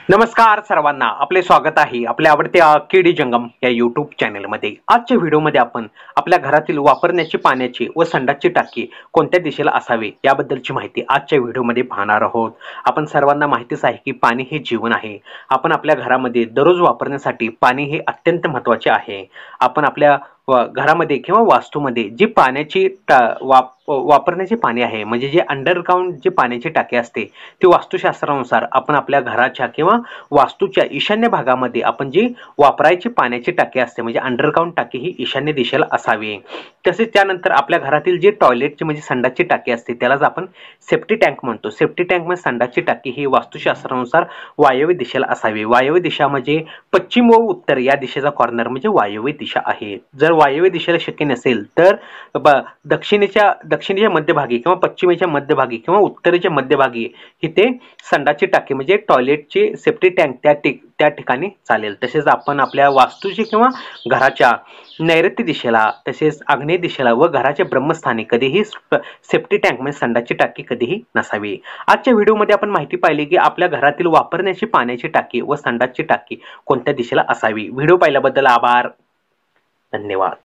नमस्कार सर्वांना, आपले स्वागत आहे आपल्या आवडत्या केडी जंगम या यूट्यूब चॅनलमध्ये। आजच्या व्हिडिओमध्ये आपण आपल्या घरातील वापरण्याची पाण्याची व संडासची टाकी कोणत्या दिशेला असावी याबद्दलची माहिती आजच्या व्हिडिओमध्ये पाहणार आहोत। आपण सर्वांना माहितीच आहे की पाणी हे जीवन आहे। आपण आपल्या घरामध्ये दररोज वापरण्यासाठी पाणी हे अत्यंत महत्त्वाचे आहे। आपण आपल्या घरामध्ये किंवा वास्तूमध्ये जी पाण्याची वापरण्याचे पाणी आहे, म्हणजे जे अंडरग्राऊंड जे पाण्याची टाकी असते, ती वास्तुशास्त्रानुसार आपण आपल्या घराच्या किंवा वास्तूच्या ईशान्य भागामध्ये आपण जी वापरायची पाण्याची टाकी असते, म्हणजे अंडरग्राऊंड टाकी ही ईशान्य दिशेला असावी। तसेच त्यानंतर आपल्या घरातील जे टॉयलेटची म्हणजे संडासची टाकी असते त्यालाच आपण सेफ्टी टँक म्हणतो। सेफ्टी टँक म्हणजे संडासची टाकी ही वास्तुशास्त्रानुसार वायव्य दिशेला असावी। वायव्य दिशा म्हणजे पश्चिम व उत्तर या दिशेचा कॉर्नर म्हणजे वायव्य दिशा आहे। जर वायव्य दिशेला शक्य नसेल तर दक्षिणेच्या मध्यभागी किंवा पश्चिमेच्या मध्यभागी किंवा उत्तरेच्या मध्यभागी इथे संडासची टाकी म्हणजे टॉयलेटची सेफ्टी टँक त्या ठिकाणी चालेल। तसेच आपण आपल्या वास्तूची किंवा घराच्या नैऋत्य दिशेला तसेच आग्नेय दिशेला व घराच्या ब्रह्मस्थानी कधीही सेफ्टी टँक म्हणजे संडासची टाकी कधीही नसावी। आजच्या व्हिडिओमध्ये आपण माहिती पाहिली की आपल्या घरातील वापरण्याची पाण्याची टाकी व संडासची टाकी कोणत्या दिशेला असावी। व्हिडिओ पाहिल्याबद्दल आभार, धन्यवाद।